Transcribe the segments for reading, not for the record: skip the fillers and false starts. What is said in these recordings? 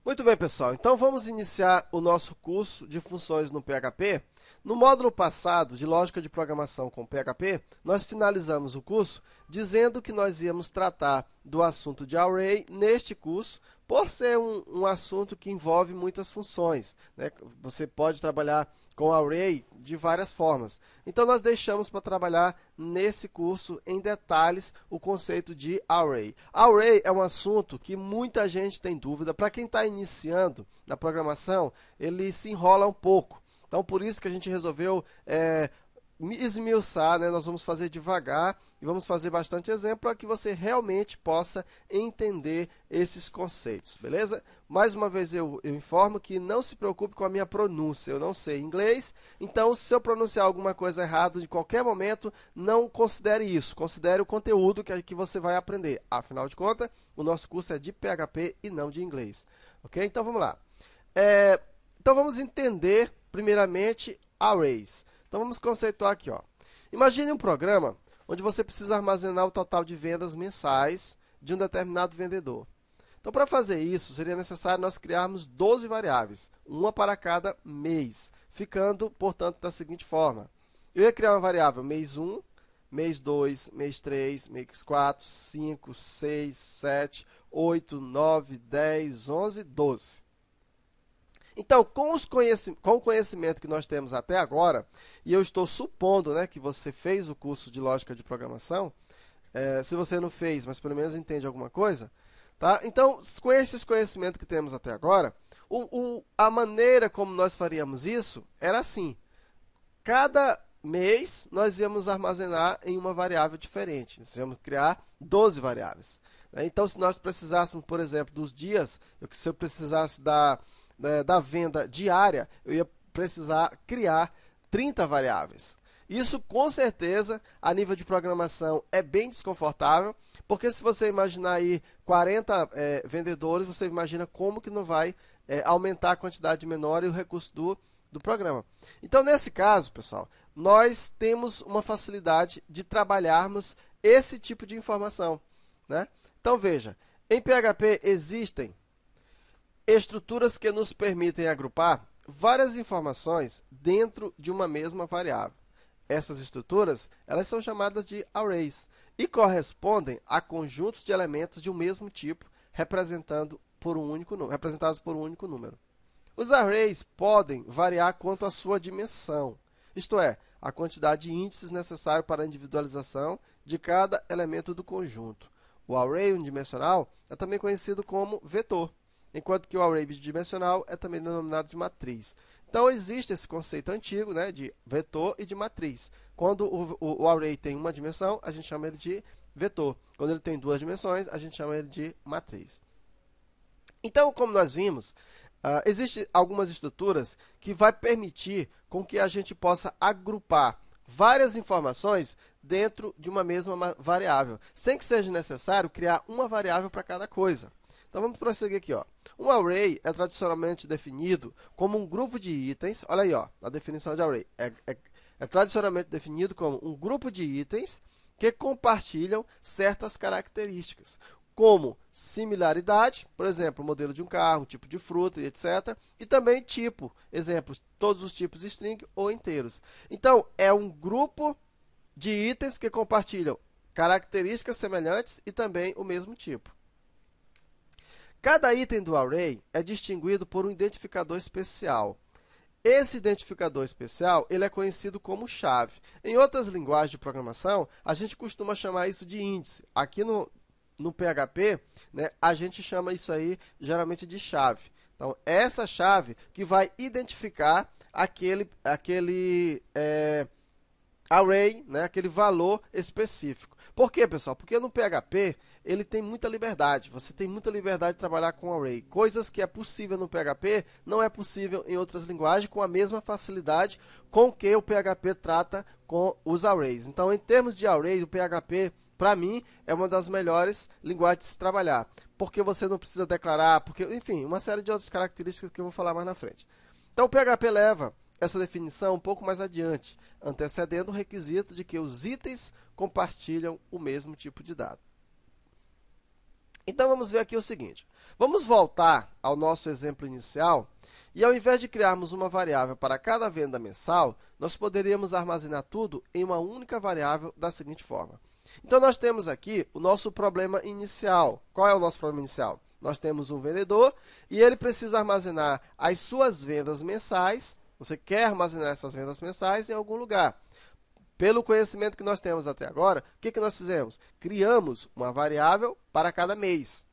Muito bem, pessoal. Então, vamos iniciar o nosso curso de funções no PHP. No módulo passado de Lógica de Programação com PHP, nós finalizamos o curso dizendo que nós íamos tratar do assunto de Array neste curso, por ser um assunto que envolve muitas funções, né? Você pode trabalhar com Array de várias formas. Então, nós deixamos para trabalhar nesse curso em detalhes o conceito de Array. Array é um assunto que muita gente tem dúvida. Para quem está iniciando na programação, ele se enrola um pouco. Então, por isso que a gente resolveu esmiuçar, né? Nós vamos fazer devagar e vamos fazer bastante exemplo para que você realmente possa entender esses conceitos, beleza? Mais uma vez eu informo que não se preocupe com a minha pronúncia, eu não sei inglês, então se eu pronunciar alguma coisa errada de qualquer momento, não considere isso, considere o conteúdo que você vai aprender. Afinal de contas, o nosso curso é de PHP e não de inglês, ok? Então vamos lá. Então vamos entender primeiramente arrays. Então vamos conceituar aqui, ó. Imagine um programa onde você precisa armazenar o total de vendas mensais de um determinado vendedor. Então, para fazer isso, seria necessário nós criarmos 12 variáveis, uma para cada mês, ficando, portanto, da seguinte forma. Eu ia criar uma variável mês 1, mês 2, mês 3, mês 4, 5, 6, 7, 8, 9, 10, 11, 12. Então, com o conhecimento que nós temos até agora, e eu estou supondo, né, que você fez o curso de Lógica de Programação, se você não fez, mas pelo menos entende alguma coisa, tá? Então, com esses conhecimentos que temos até agora, a maneira como nós faríamos isso era assim. Cada mês, nós íamos armazenar em uma variável diferente. Nós íamos criar 12 variáveis. Então, se nós precisássemos, por exemplo, dos dias, se eu precisasse da venda diária, eu ia precisar criar 30 variáveis. Isso, com certeza, a nível de programação é bem desconfortável, porque se você imaginar aí 40 vendedores, você imagina como que não vai aumentar a quantidade menor e o recurso do programa. Então, nesse caso, pessoal, nós temos uma facilidade de trabalharmos esse tipo de informação, né? Então, veja, em PHP existem estruturas que nos permitem agrupar várias informações dentro de uma mesma variável. Essas estruturas, elas são chamadas de arrays e correspondem a conjuntos de elementos de um mesmo tipo, representados por um único número. Os arrays podem variar quanto à sua dimensão, isto é, a quantidade de índices necessários para a individualização de cada elemento do conjunto. O array unidimensional é também conhecido como vetor, enquanto que o array bidimensional é também denominado de matriz. Então, existe esse conceito antigo, né, de vetor e de matriz. Quando o array tem uma dimensão, a gente chama ele de vetor. Quando ele tem duas dimensões, a gente chama ele de matriz. Então, como nós vimos, existem algumas estruturas que vai permitir com que a gente possa agrupar várias informações dentro de uma mesma variável, sem que seja necessário criar uma variável para cada coisa. Então, vamos prosseguir aqui, ó. Um array é tradicionalmente definido como um grupo de itens. Olha aí, ó, a definição de array. É tradicionalmente definido como um grupo de itens que compartilham certas características, como similaridade, por exemplo, o modelo de um carro, tipo de fruta, etc. E também tipo, exemplos, todos os tipos string ou inteiros. Então, é um grupo de itens que compartilham características semelhantes e também o mesmo tipo. Cada item do array é distinguido por um identificador especial. Esse identificador especial ele é conhecido como chave. Em outras linguagens de programação, a gente costuma chamar isso de índice. Aqui no PHP, né, a gente chama isso aí geralmente de chave. Então, essa chave que vai identificar aquele array, né, aquele valor específico. Por quê, pessoal? Porque no PHP ele tem muita liberdade. Você tem muita liberdade de trabalhar com array. Coisas que é possível no PHP não é possível em outras linguagens com a mesma facilidade com que o PHP trata com os arrays. Então, em termos de array, o PHP, para mim, é uma das melhores linguagens de se trabalhar. Porque você não precisa declarar, porque, enfim, uma série de outras características que eu vou falar mais na frente. Então, o PHP leva essa definição um pouco mais adiante, antecedendo o requisito de que os itens compartilham o mesmo tipo de dado. Então, vamos ver aqui o seguinte. Vamos voltar ao nosso exemplo inicial e, ao invés de criarmos uma variável para cada venda mensal, nós poderíamos armazenar tudo em uma única variável da seguinte forma. Então, nós temos aqui o nosso problema inicial. Qual é o nosso problema inicial? Nós temos um vendedor e ele precisa armazenar as suas vendas mensais. Você quer armazenar essas vendas mensais em algum lugar. Pelo conhecimento que nós temos até agora, o que nós fizemos? Criamos uma variável para cada mês.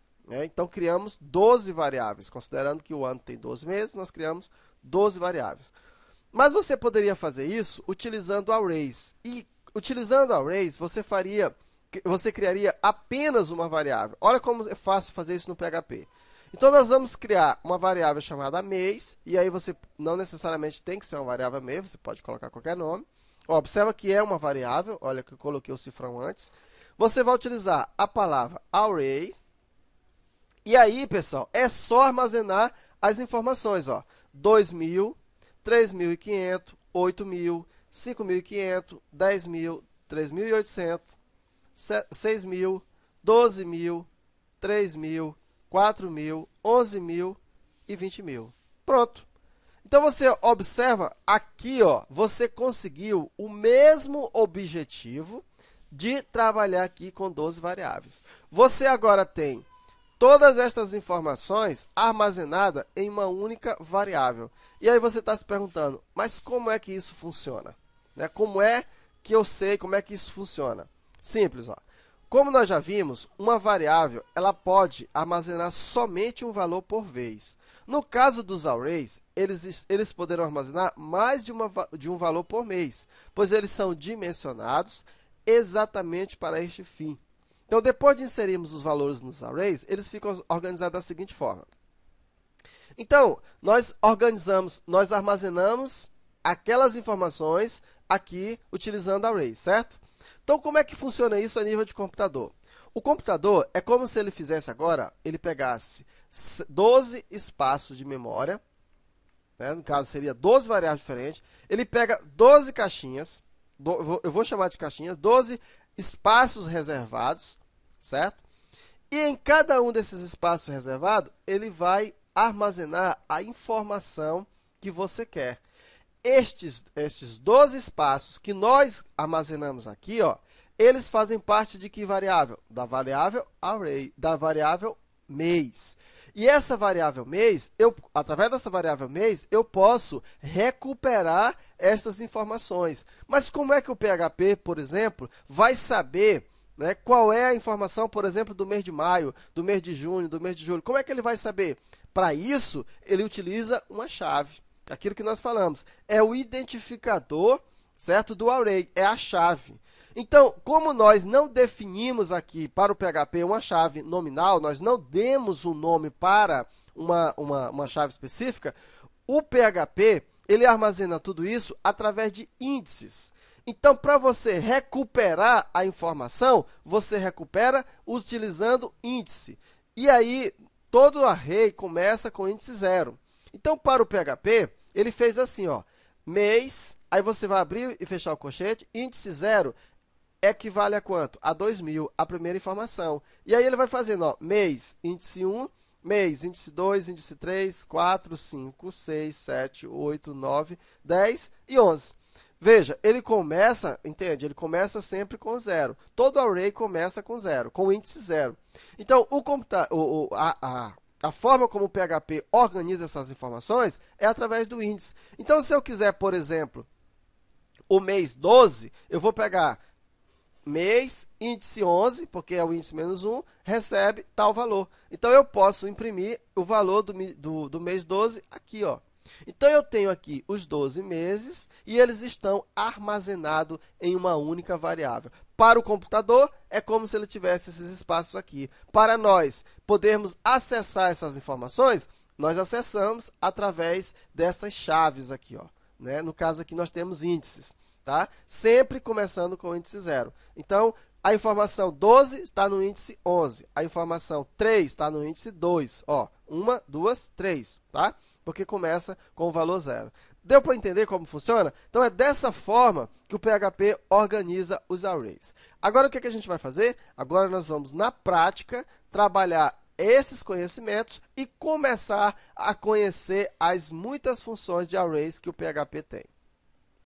Então, criamos 12 variáveis. Considerando que o ano tem 12 meses, nós criamos 12 variáveis. Mas você poderia fazer isso utilizando arrays. E, utilizando arrays, você criaria apenas uma variável. Olha como é fácil fazer isso no PHP. Então, nós vamos criar uma variável chamada mês. E aí, você não necessariamente tem que ser uma variável mês, você pode colocar qualquer nome. Observa que é uma variável, olha que eu coloquei o cifrão antes. Você vai utilizar a palavra array. E aí, pessoal, é só armazenar as informações. 2.000, 3.500, 8.000, 5.500, 10.000, 3.800, 6.000, 12.000, 3.000, 4.000, 11.000 e 20.000. Pronto. Então, você observa aqui, você conseguiu o mesmo objetivo de trabalhar aqui com 12 variáveis. Você agora tem todas estas informações armazenadas em uma única variável. E aí você está se perguntando, mas como é que isso funciona? Como é que eu sei como é que isso funciona? Simples, Como nós já vimos, uma variável ela pode armazenar somente um valor por vez. No caso dos arrays, eles poderão armazenar mais de um valor por mês, pois eles são dimensionados exatamente para este fim. Então, depois de inserirmos os valores nos arrays, eles ficam organizados da seguinte forma. Então, nós armazenamos aquelas informações aqui utilizando arrays, certo? Então, como é que funciona isso a nível de computador? O computador é como se ele fizesse agora, ele pegasse 12 espaços de memória, no caso seria 12 variáveis diferentes, ele pega 12 caixinhas, eu vou chamar de caixinhas, 12 espaços reservados, certo? E em cada um desses espaços reservados, ele vai armazenar a informação que você quer. Estes 12 espaços que nós armazenamos aqui, eles fazem parte de que variável? Da variável array, da variável mês. E essa variável mês, através dessa variável mês, eu posso recuperar estas informações. Mas como é que o PHP, por exemplo, vai saber qual é a informação, por exemplo, do mês de maio, do mês de junho, do mês de julho? Como é que ele vai saber? Para isso, ele utiliza uma chave. Aquilo que nós falamos. É o identificador, certo, do array. É a chave. Então, como nós não definimos aqui para o PHP uma chave nominal, nós não demos um nome para uma chave específica, o PHP ele armazena tudo isso através de índices. Então, para você recuperar a informação, você recupera utilizando índice. E aí, todo array começa com índice 0. Então, para o PHP, ele fez assim, mês, aí você vai abrir e fechar o colchete, índice 0 equivale a quanto? A 2.000, a primeira informação. E aí ele vai fazendo, mês, índice 1, mês, índice 2, índice 3, 4, 5, 6, 7, 8, 9, 10 e 11. Veja, ele começa, entende? Ele começa sempre com 0. Todo array começa com 0, com índice 0. Então, a forma como o PHP organiza essas informações é através do índice. Então, se eu quiser, por exemplo, o mês 12, eu vou pegar mês, índice 11, porque é o índice menos 1, recebe tal valor. Então, eu posso imprimir o valor do mês 12 aqui, Então, eu tenho aqui os 12 meses e eles estão armazenados em uma única variável. Para o computador, é como se ele tivesse esses espaços aqui. Para nós podermos acessar essas informações, nós acessamos através dessas chaves aqui, No caso aqui, nós temos índices, tá? Sempre começando com o índice 0. Então, a informação 12 está no índice 11. A informação 3 está no índice 2. 1, 2, 3, tá? Porque começa com o valor 0. Deu para entender como funciona? Então é dessa forma que o PHP organiza os arrays. Agora o que a gente vai fazer? Agora nós vamos, na prática, trabalhar esses conhecimentos e começar a conhecer as muitas funções de arrays que o PHP tem.